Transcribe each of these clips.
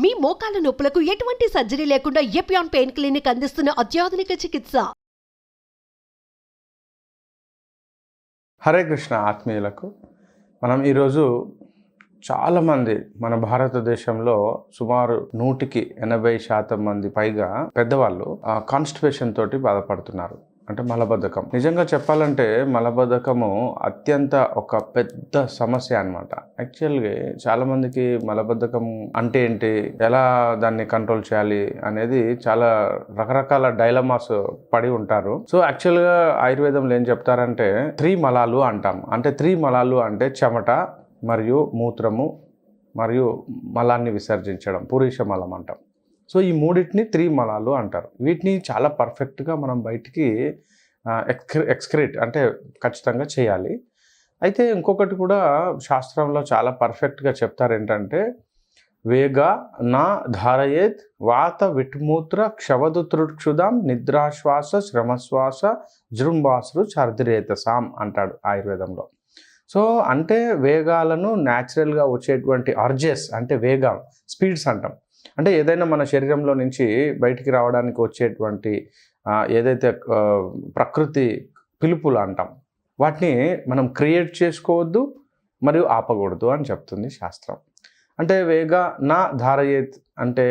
మీ మోకాల నొప్పులకు ఎటువంటి సర్జరీ లేకుండా ఎపియాన్ పెయిన్ క్లినిక్ అందిస్తున్న అత్యాధునిక చికిత్స. హరే కృష్ణ ఆత్మీయులకు మనం ఈరోజు చాలామంది మన భారతదేశంలో సుమారు 180% మంది పైగా పెద్దవాళ్ళు కాన్స్టిపేషన్ తోటి బాధపడుతున్నారు. అంటే మలబద్ధకం. నిజంగా చెప్పాలంటే మలబద్ధకము అత్యంత ఒక పెద్ద సమస్య అన్నమాట. యాక్చువల్గా చాలామందికి మలబద్ధకం అంటే ఏంటి, ఎలా దాన్ని కంట్రోల్ చేయాలి అనేది చాలా రకరకాల డైలమాస్ పడి ఉంటారు. సో యాక్చువల్గా ఆయుర్వేదంలో ఏం చెప్తారంటే 3 మలాలు అంటాం. అంటే 3 మలాలు అంటే చెమట మరియు మూత్రము మరియు మలాన్ని విసర్జించడం, పురుష మలం అంటాం. సో ఈ మూడింటిని 3 మలాలు అంటారు. వీటిని చాలా పర్ఫెక్ట్గా మనం బయటికి ఎక్స్క్రీట్ అంటే ఖచ్చితంగా చేయాలి. అయితే ఇంకొకటి కూడా శాస్త్రంలో చాలా పర్ఫెక్ట్గా చెప్తారు ఏంటంటే, వేగ నా ధారయేత్ వాత విట్మూత్ర క్షవదుతృక్షుదాం నిద్రాశ్వాస శ్రమశ్వాస జృంబాసురు చర్దిరేతసాం అంటాడు ఆయుర్వేదంలో. సో అంటే వేగాలను న్యాచురల్గా వచ్చేటువంటి అర్జెస్ అంటే వేగం, స్పీడ్స్ అంటాం. అంటే ఏదైనా మన శరీరంలో నుంచి బయటికి రావడానికి వచ్చేటువంటి ఏదైతే ప్రకృతి పిలుపులు అంటాం, వాటిని మనం క్రియేట్ చేసుకోవద్దు మరియు ఆపకూడదు అని చెప్తుంది శాస్త్రం. అంటే వేగ నా ధారయేత్ అంటే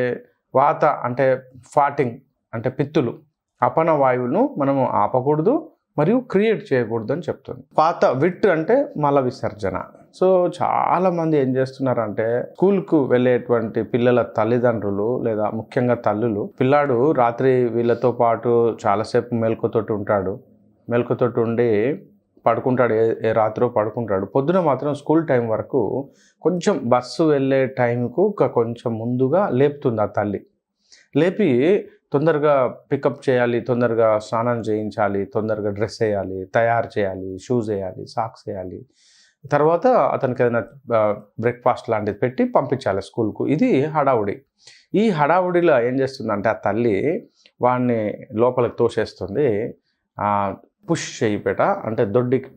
వాత అంటే ఫాటింగ్ అంటే పిత్తులు, అపన వాయువును మనము ఆపకూడదు మరియు క్రియేట్ చేయకూడదు అని చెప్తుంది. పాత విట్ అంటే మల విసర్జన. సో చాలామంది ఏం చేస్తున్నారంటే, స్కూల్కు వెళ్ళేటువంటి పిల్లల తల్లిదండ్రులు లేదా ముఖ్యంగా తల్లులు, పిల్లాడు రాత్రి వీళ్ళతో పాటు చాలాసేపు మెలకుతోటి ఉంటాడు, మెలకుతోటి ఉండి పడుకుంటాడు, ఏ రాత్రో పడుకుంటాడు. పొద్దున మాత్రం స్కూల్ టైం వరకు కొంచెం బస్సు వెళ్ళే టైంకు కొంచెం ముందుగా లేపుతుంది ఆ తల్లి. లేపి తొందరగా పికప్ చేయాలి, తొందరగా స్నానం చేయించాలి, తొందరగా డ్రెస్ వేయాలి, తయారు చేయాలి, షూస్ వేయాలి, సాక్స్ వేయాలి, తర్వాత అతనికి ఏదైనా బ్రేక్ఫాస్ట్ లాంటిది పెట్టి పంపించాలి స్కూల్కు. ఇది హడావుడి. ఈ హడావుడిలో ఏం చేస్తుందంటే ఆ తల్లి వాడిని లోపలికి తోసేస్తుంది. పుష్ చేయిపేట అంటే దొడ్డికి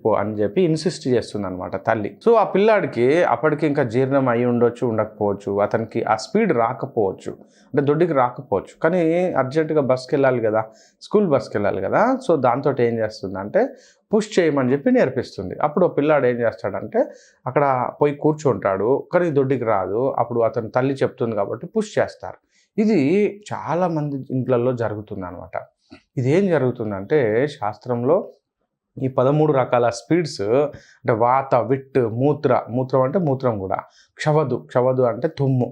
పో అని చెప్పి ఇన్సిస్ట్ చేస్తుంది అనమాట తల్లి. సో ఆ పిల్లాడికి అప్పటికి ఇంకా జీర్ణం అయి ఉండొచ్చు, ఉండకపోవచ్చు, అతనికి ఆ స్పీడ్ రాకపోవచ్చు, అంటే దొడ్డికి రాకపోవచ్చు, కానీ అర్జెంటుగా బస్కి వెళ్ళాలి కదా, స్కూల్ బస్కి వెళ్ళాలి కదా. సో దాంతో ఏం చేస్తుందంటే పుష్ చేయమని చెప్పి నేర్పిస్తుంది. అప్పుడు పిల్లాడు ఏం చేస్తాడంటే అక్కడ పోయి కూర్చుంటాడు, కానీ దొడ్డికి రాదు. అప్పుడు అతను తల్లి చెప్తుంది కాబట్టి పుష్ చేస్తారు. ఇది చాలామంది ఇంట్లలో జరుగుతుంది అనమాట. ఇదేం జరుగుతుందంటే శాస్త్రంలో ఈ 13 రకాల స్పీడ్స్ అంటే వాత విట్ మూత్రం అంటే మూత్రం కూడా, క్షవదు అంటే తుమ్ము,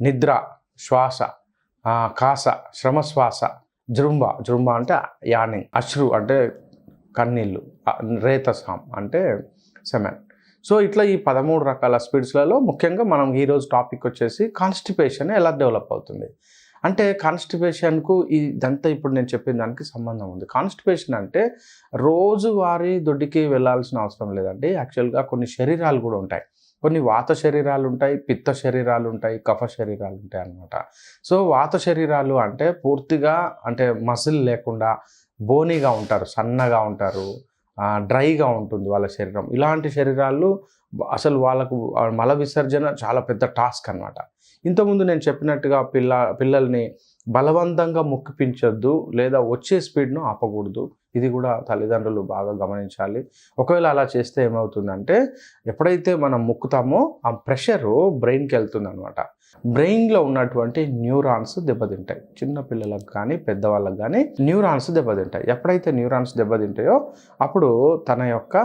నిద్ర శ్వాస, కాస శ్రమశ్వాస, జృంబ అంటే యానింగ్, అశ్రు అంటే కన్నీళ్ళు, రేతసాం అంటే సెమెన్. సో ఇట్లా ఈ 13 రకాల స్పీడ్స్లలో ముఖ్యంగా మనం ఈరోజు టాపిక్ వచ్చేసి కాన్స్టిపేషన్ ఎలా డెవలప్ అవుతుంది. అంటే కాన్స్టిపేషన్కు ఇదంతా ఇప్పుడు నేను చెప్పిన దానికి సంబంధం ఉంది. కాన్స్టిపేషన్ అంటే రోజువారీ దొడ్డికి వెళ్ళాల్సిన అవసరం లేదండి. యాక్చువల్గా కొన్ని శరీరాలు కూడా ఉంటాయి. కొన్ని వాత శరీరాలు ఉంటాయి, పిత్త శరీరాలు ఉంటాయి, కఫ శరీరాలు ఉంటాయి అన్నమాట. సో వాత శరీరాలు అంటే పూర్తిగా అంటే మసిల్ లేకుండా బోనీగా ఉంటారు, సన్నగా ఉంటారు, డ్రైగా ఉంటుంది వాళ్ళ శరీరం. ఇలాంటి శరీరాలు అసలు వాళ్ళకు మల విసర్జన చాలా పెద్ద టాస్క్ అన్నమాట. ఇంతకుముందు నేను చెప్పినట్టుగా పిల్లల్ని బలవంతంగా ముక్కిపించొద్దు లేదా వచ్చే స్పీడ్ను ఆపకూడదు. ఇది కూడా తల్లిదండ్రులు బాగా గమనించాలి. ఒకవేళ అలా చేస్తే ఏమవుతుందంటే, ఎప్పుడైతే మనం ముక్కుతామో ఆ ప్రెషరు బ్రెయిన్కి వెళ్తుంది అనమాట. బ్రెయిన్లో ఉన్నటువంటి న్యూరాన్స్ దెబ్బతింటాయి. చిన్న పిల్లలకు కానీ పెద్దవాళ్ళకి కానీ న్యూరాన్స్ దెబ్బతింటాయి. ఎప్పుడైతే న్యూరాన్స్ దెబ్బతింటాయో అప్పుడు తన యొక్క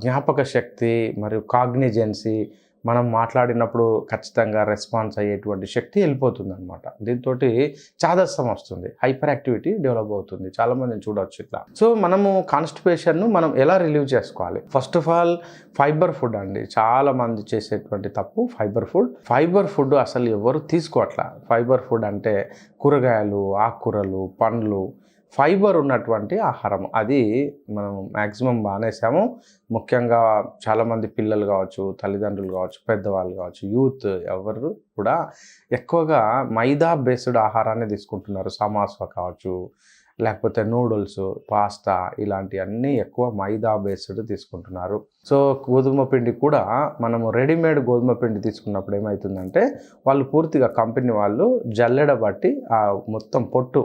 జ్ఞాపక శక్తి మరియు కాగ్నిజెన్సీ, మనం మాట్లాడినప్పుడు ఖచ్చితంగా రెస్పాన్స్ అయ్యేటువంటి శక్తి వెళ్ళిపోతుంది అనమాట. దీంతో చాదస్తం వస్తుంది, హైపర్ యాక్టివిటీ డెవలప్ అవుతుంది. చాలామందిని చూడవచ్చు ఇట్లా. సో మనము కాన్స్టిపేషన్ను మనం ఎలా రిలీవ్ చేసుకోవాలి? First of all fibre food అండి. చాలామంది చేసేటువంటి తప్పు ఫైబర్ ఫుడ్ అసలు ఎవరు తీసుకోవట్లా. ఫైబర్ ఫుడ్ అంటే కూరగాయలు, ఆకుకూరలు, పండ్లు, ఫైబర్ ఉన్నటువంటి ఆహారం, అది మనం మ్యాక్సిమం మానేసాము. ముఖ్యంగా చాలామంది పిల్లలు కావచ్చు, తల్లిదండ్రులు కావచ్చు, పెద్దవాళ్ళు కావచ్చు, యూత్ ఎవరు కూడా ఎక్కువగా మైదా బేస్డ్ ఆహారాన్ని తీసుకుంటున్నారు. సమాస కావచ్చు, లేకపోతే నూడిల్స్, పాస్తా ఇలాంటివన్నీ ఎక్కువ మైదా బేస్డ్ తీసుకుంటున్నారు. సో గోధుమ పిండి కూడా మనము రెడీమేడ్ గోధుమ పిండి తీసుకున్నప్పుడు ఏమవుతుందంటే వాళ్ళు పూర్తిగా కంపెనీ వాళ్ళు జల్లెడ బట్టి ఆ మొత్తం పొట్టు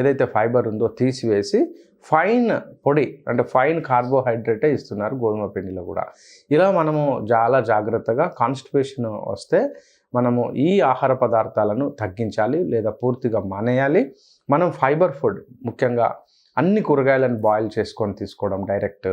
ఏదైతే ఫైబర్ ఉందో తీసివేసి ఫైన్ పొడి అంటే ఫైన్ కార్బోహైడ్రేటే ఇస్తున్నారు గోధుమ పిండిలో కూడా. ఇలా మనము చాలా జాగ్రత్తగా కాన్స్టిపేషన్ వస్తే మనము ఈ ఆహార పదార్థాలను తగ్గించాలి లేదా పూర్తిగా మానేయాలి. మనం ఫైబర్ ఫుడ్ ముఖ్యంగా అన్ని కూరగాయలను బాయిల్ చేసుకొని తీసుకోవడం డైరెక్ట్.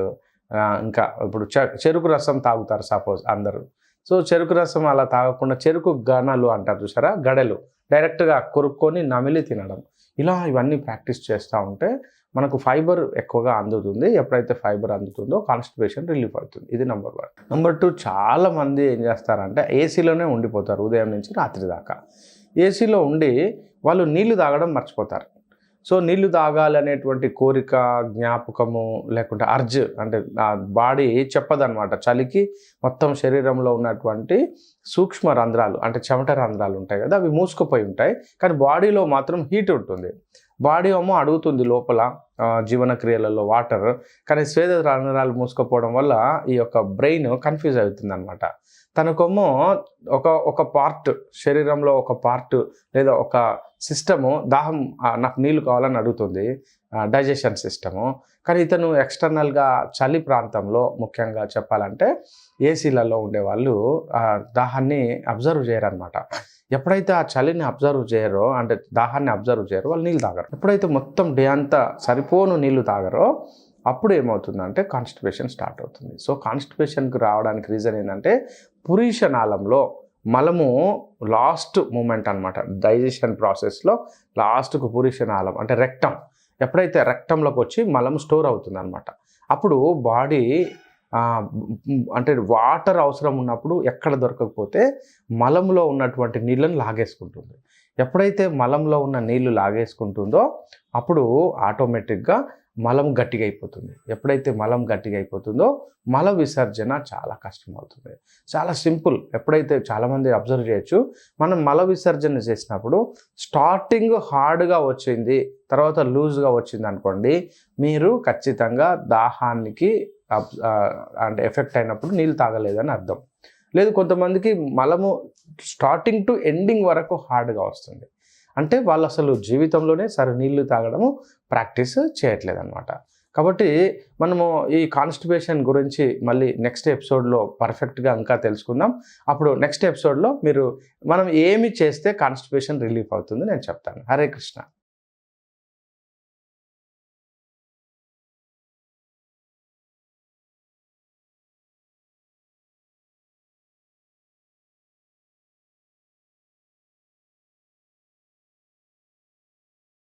ఇంకా ఇప్పుడు చెరుకు రసం తాగుతారు సపోజ్ అందరూ. సో చెరుకు రసం అలా తాగకుండా చెరుకు గనలు అంటారు చూసారా, గడెలు డైరెక్ట్గా కొరుక్కొని నమిలి తినడం. ఇలా ఇవన్నీ ప్రాక్టీస్ చేస్తూ ఉంటే మనకు ఫైబర్ ఎక్కువగా అందుతుంది. ఎప్పుడైతే ఫైబర్ అందుతుందో కాన్స్టిపేషన్ రిలీఫ్ అవుతుంది. ఇది నెంబర్ 1. నెంబర్ 2, చాలామంది ఏం చేస్తారంటే ఏసీలోనే ఉండిపోతారు ఉదయం నుంచి రాత్రి దాకా. ఏసీలో ఉండి వాళ్ళు నీళ్లు తాగడం మర్చిపోతారు. సో నీళ్లు తాగాలనేటువంటి కోరిక, జ్ఞాపకము లేకుంటే అర్జ్ అంటే ఆ బాడీ చెప్పదనమాట. చలికి మొత్తం శరీరంలో ఉన్నటువంటి సూక్ష్మ రంధ్రాలు అంటే చెమట రంధ్రాలు ఉంటాయి కదా, అవి మూసుకుపోయి ఉంటాయి. కానీ బాడీలో మాత్రం హీట్ ఉంటుంది. బాడీ ఏమో అడుగుతుంది లోపల జీవన క్రియలలో వాటర్, కానీ స్వేద రంధ్రాలు మూసుకుపోవడం వల్ల ఈ యొక్క బ్రెయిన్ కన్ఫ్యూజ్ అవుతుంది అనమాట. తనకేమో ఒక పార్ట్ శరీరంలో ఒక పార్ట్ లేదా ఒక సిస్టము దాహం నాకు నీళ్ళు కావాలని అడుగుతుంది, డైజెషన్ సిస్టము. కానీ ఇతను ఎక్స్టర్నల్గా చలి ప్రాంతంలో ముఖ్యంగా చెప్పాలంటే ఏసీలలో ఉండేవాళ్ళు దాహాన్ని అబ్జర్వ్ చేయరనమాట. ఎప్పుడైతే ఆ చలిని అబ్జర్వ్ చేయరో అంటే దాహాన్ని అబ్జర్వ్ చేయరో వాళ్ళు నీళ్ళు తాగరు. ఎప్పుడైతే మొత్తం డే అంతా సరిపోను నీళ్ళు తాగరో అప్పుడు ఏమవుతుందంటే కాన్స్టిపేషన్ స్టార్ట్ అవుతుంది. సో కాన్స్టిపేషన్కి రావడానికి రీజన్ ఏంటంటే పురీష నాళంలో మలము లాస్ట్ మూమెంట్ అనమాట. డైజెషన్ ప్రాసెస్లో లాస్ట్కు పురీష నాళం అంటే రెక్టం, ఎప్పుడైతే రెక్టంలోకి వచ్చి మలం స్టోర్ అవుతుంది అనమాట. అప్పుడు బాడీ అంటే వాటర్ అవసరం ఉన్నప్పుడు ఎక్కడ దొరకకపోతే మలంలో ఉన్నటువంటి నీళ్ళని లాగేసుకుంటుంది. ఎప్పుడైతే మలంలో ఉన్న నీళ్లు లాగేసుకుంటుందో అప్పుడు ఆటోమేటిక్గా మలం గట్టిగా అయిపోతుంది. ఎప్పుడైతే మలం గట్టిగా అయిపోతుందో మల విసర్జన చాలా కష్టమవుతుంది. చాలా సింపుల్. ఎప్పుడైతే చాలామంది అబ్జర్వ్ చేయొచ్చు, మనం మల విసర్జన చేసినప్పుడు స్టార్టింగ్ హార్డ్గా వచ్చింది, తర్వాత లూజ్గా వచ్చింది అనుకోండి, మీరు ఖచ్చితంగా దాహానికి అంటే ఎఫెక్ట్ అయినప్పుడు నీళ్ళు తాగలేదని అర్థం. లేదు కొంతమందికి మలము స్టార్టింగ్ టు ఎండింగ్ వరకు హార్డ్గా వస్తుంది అంటే వాళ్ళు అసలు జీవితంలోనే సరే నీళ్లు తాగడము ప్రాక్టీస్ చేయట్లేదు అనమాట. కాబట్టి మనము ఈ కాన్స్టిపేషన్ గురించి మళ్ళీ నెక్స్ట్ ఎపిసోడ్లో పర్ఫెక్ట్గా ఇంకా తెలుసుకుందాం. అప్పుడు నెక్స్ట్ ఎపిసోడ్లో మనం ఏమి చేస్తే కాన్స్టిపేషన్ రిలీఫ్ అవుతుంది నేను చెప్తాను. హరే కృష్ణ.